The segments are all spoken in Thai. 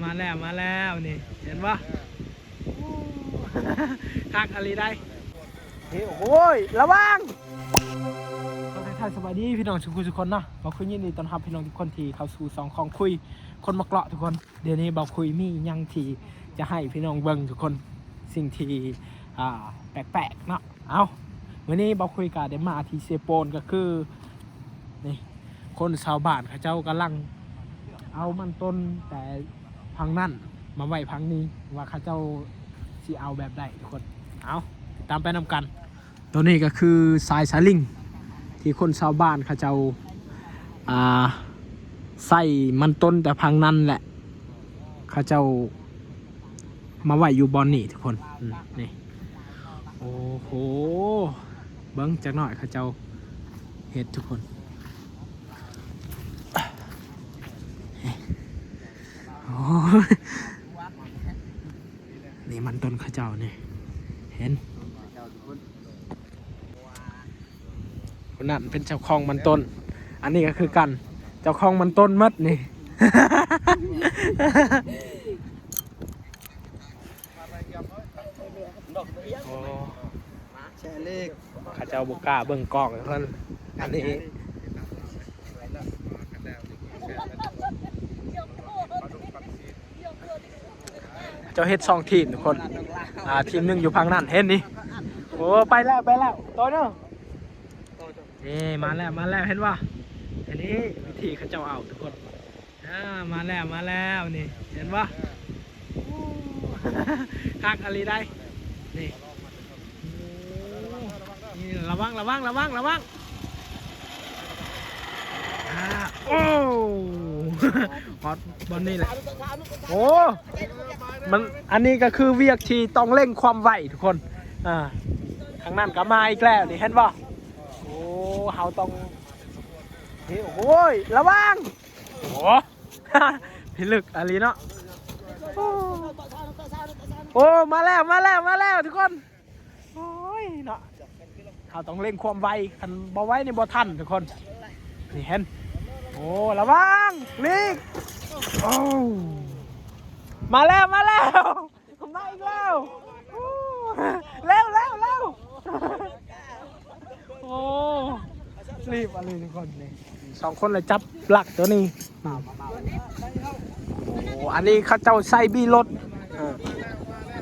มาแล้วนี่เห็นปะคักอะไรได้โอ้ยระวังท่านสบายดีพี่น้องทุกคนเนาะเราคุยยินดีต้อนรับพี่น้องทุกคนที่เข้าสู่สองของคุยคนมาเกาะทุกคนเดี๋ยวนี้เราคุยมียังที่จะให้พี่น้องเบิ่งทุกคนสิ่งที่แปลกๆเนาะเอาวันนี้เราคุยกับเดมาที่เซโปนก็คือนี่คนชาวบ้านเขาเจ้ากำลังเอามันต้นแต่พังนั่นมาไว้พังนี้ว่าเขาเจ้าสิเอาแบบใดทุกคนเอาตามไปนำกันตัวนี้ก็คือสายลิงที่คนชาวบ้านเขาเจ้าใส่มันต้นแต่พังนั่นแหละเขาเจ้ามาไว้อยู่บอนนี่ทุกคนนี่โอ้โหเบิ้งจักหน่อยเขาเจ้าเฮ็ดทุกคนโอ้นี่มันต้นเขาเจ้านี่เห็นคนนั้นเป็นเจ้าของมันต้นอันนี้ก็คือกันเจ้าของมันต้นมัดนี่ โอ้แช่เล็กข้าเจ้าบุกกล้าเบิ่งกล้องเพิ่นอันนี้เจ้าเฮ็ด2ทีมทุกคนทีมหนึ่งอยู่พังนั่นเห็นนี่โอ้ไปแล้วตัวเนาะนี่มาแล้วเห็นป่ะอันนี้วิธีข้าเจ้าเอาทุกคนมาแล้วนี่เห็นป่ะคักอะไรได้นี่ระวังโอ้ฮอตบอลนี่แหละโอ้มันอันนี้ก็คือเวียกที่ต้องเร่งความไวทุกคนข้างนั้นก็มาอีกแล้วนี่เห็นป่ะโอ้เฮาต้องนี่โอ้ยระวังโอ้พิลึกอะไรเนาะโอ้มาแล้วทุกคนโอ้ยเนาะเขาต้องเร่งความไวคันบ่ไว้ในบ่ทันทุกคนนี่เห็นโอ้ระวังลิกโอ้มาแล้วมาอีกแล้วเร็วโอ้รีบอะไรทุกคนนี่2คนเลยจับหลักตัวนี้โอ้อันนี้เขาเจ้าใส่บีรถ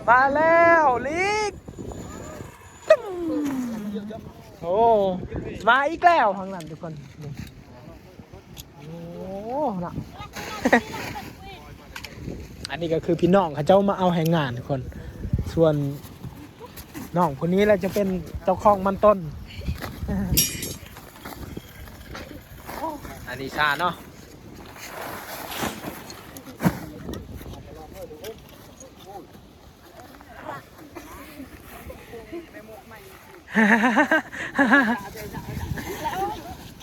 มาแล้วลิกโอ้มาอีกแล้วทางนั้นทุกคนโอ้นะ อันนี้ก็คือพี่น้องเขาเจ้ามาเอาแห่งงานทุกคนส่วนน้องคนนี้แหละจะเป็นเจ้าของมันต้น อันนี้ชาเนาะ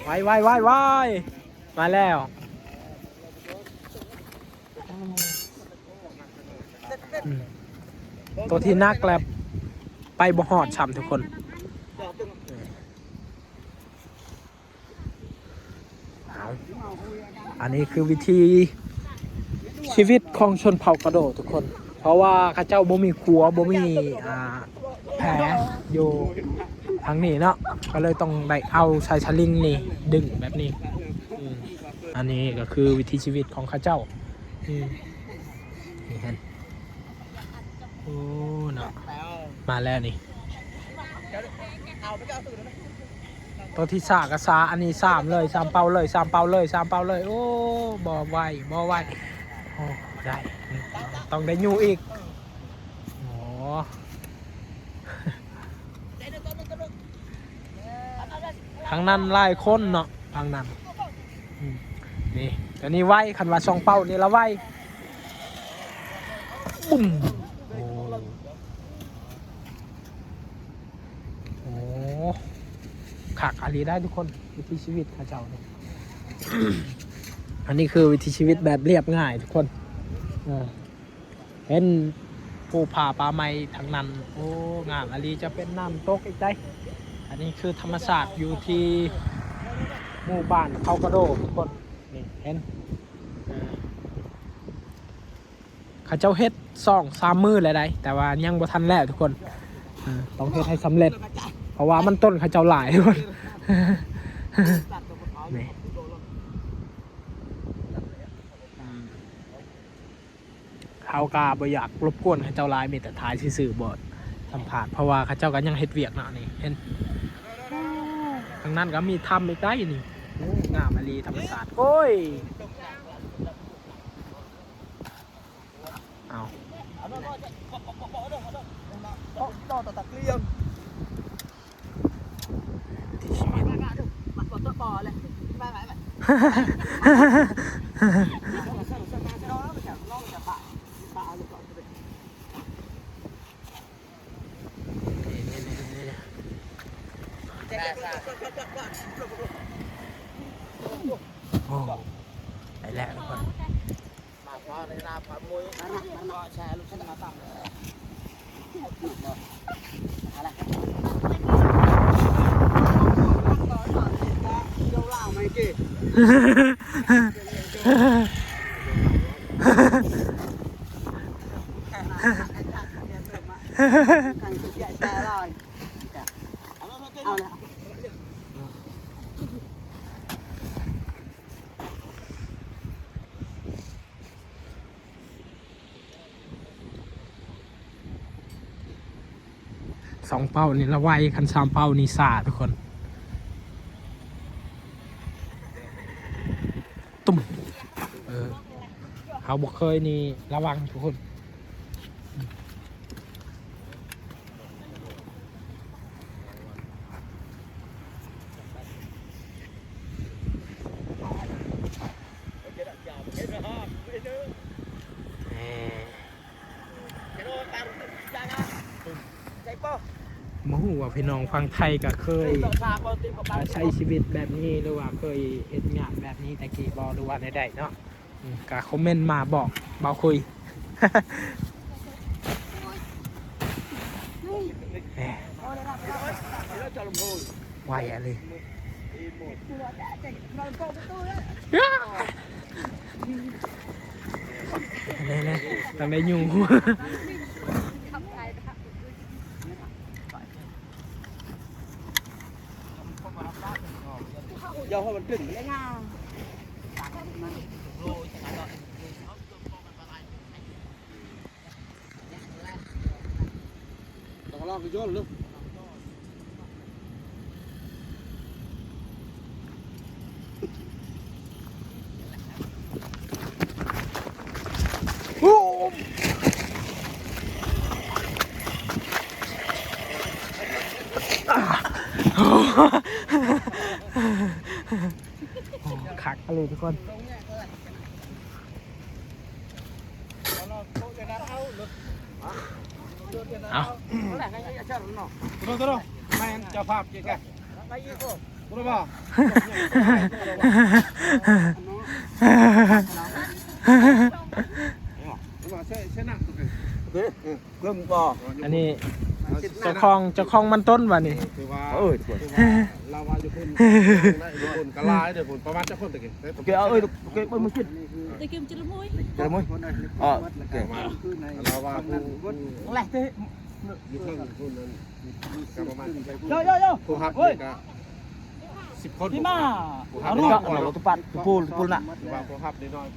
ไวมาแล้วตัวที่นักแล้วไปบ่หอดช้ำทุกคนอันนี้คือวิธีชีวิตของชนเผ่ากระโดดทุกคนเพราะว่าข้าเจ้าบ่มีครัวบ่มีแผลอยู่ทางนี้เนาะก็เลยต้องได้เอาสายสลิงนี่ดึงแบบนี้อันนี้ก็คือวิธีชีวิตของข้าเจ้านี่เห็นโอ้เนาะมาแล้วนี่ตัวที่3กับ3อันนี้3เลย3เป้าเลยโอ้บ่ไหวโอ้ได้ต้องได้อยู่อีกโอ้ทางนั้นหลายคนเนาะทางนั้นนี่ตัวนี้ไหวคันว่า2เป้านี่ละไหวปุ้มโอ้ขักอะไรได้ทุกคนวิถีชีวิตข้าเจ้าเนี่ย อันนี้คือวิถีชีวิตแบบเรียบง่ายทุกคนเห็นภูผาป่าไม้ทางนั้นโอ้งามอะไรจะเป็นน้ำตกอีกได้อันนี้คือธรรมศาสตร์อยู่ที่หมู่บ้านเขากระโดดทุกคนนี่เห็น เขาเจ้าเฮ็ด2-3 มื้อแล้วได้แต่ว่ายังบ่ทันแล้วทุกคนต้องเฮ็ดให้สำเร็จเพราะว่ามันต้นเขาเจ้าหลายทุกคนนี่เขาก็บ่อยากรบกวนเขาเจ้าหลายมีแต่ถ่ายซื่อๆบ่สัมภาษณ์เพราะว่าเขาเจ้าก็ยังเฮ็ดเวียกเนาะนี่เห็นทางนั้นก็มีทำอีกได้นี่งามอลีธรรมศาสตร์โอ้ยเอาต่อตักเลี้ยงปัดตัวปอเลยไปไหนไปโอ้ไปแล้วทุกคนมาพอในนาพอมวยนั่นนะแชร์ลูกฉันมาตั้งอะไรเจ้าเล่าไม่กี่กันสุดใหญ่แชร์เลยเอาละ2 เป้านี่ละไวคัน3 เป้านี่ซาทุกคนตุ่มเขาบอกเคยนี่ระวังทุกคนมหูว่าพี่น้องฟังไทยก็เคยใช้ชีวิตแบบนี้หรือว่าเคยเฮ็ดงานแบบนี้แต่กี้บอหรือว่าใดๆเนาะก็คอมเมนต์มาบอกเบาคุยวายอะไรเนี่ยทำไมยุ่งgiờ hơi vẫn đỉnh đấy nha đó là cái gió luônคักเลยทุกคนเอาตัวไม่เจ้าภาพกี่แกตัวบ่เริ่มบ่อันนี้เจ้าของมันต้นวะนี่เราว่าจะคนคนกะลายเดี๋ยวคนประมาณจะคนตะกี้โอเคเอาโอเคไปมึงกินตะกี้มันจะละมุ้ยอ๋อเก่งมากเราว่าแหละอยู่ข้างคนนั้นประมาณผู้ฮับก็10 คนพี่มาเอาลูกเราตุปัดปูน่ะว่าผู้ฮับน้อย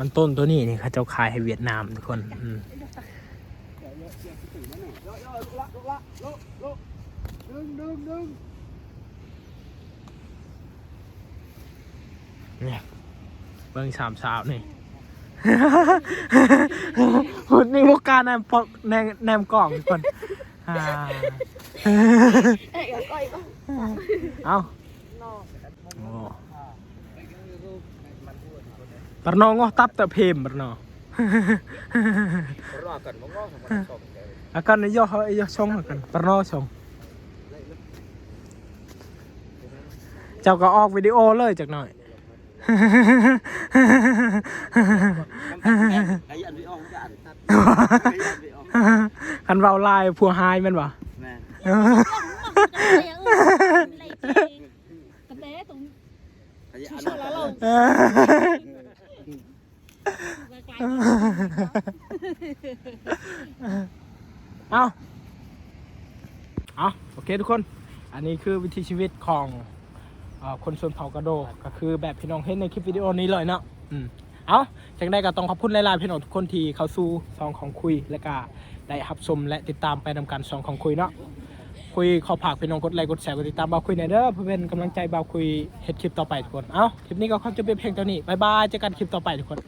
มันต้นตัวนี้นี่เขาเจ้าขายให้เวียดนามทุกคนเนี่ยเบิ้ง3 สาวนี่หุ่นนี่พวกการแนมกล่องทุกคนเอาปนองตับแต่เพมปนออาการนี้ย่อชงกันปนอชงเจ้าก็ออกวิดีโอเลยจากหน่อยคันเบาลายผัวหายมันวะ เอาโอเคทุกคนอันนี้คือวิถีชีวิตของคนชนเผ่ากระโดก็คือแบบพี่น้องเห็นในคลิปวิดีโอนี้เลยเนาะเอาจังได้ก็ต้องขอบคุณหลายๆพี่น้องทุกคนที่เข้าสู่ซองของคุยและก็ได้รับชมและติดตามไปนำการซองของคุยเนาะคุยขอฝากพี่น้องกดไลค์กดแชร์กดติดตามบ่าวคุยหน่อยเด้อเพื่อเป็นกำลังใจบ่าวคุยเฮ็ดคลิปต่อไปทุกคนเอาคลิปนี้ก็ขอจบเพียงเท่านี้บ๊ายบายเจอกันคลิปต่อไปทุกคน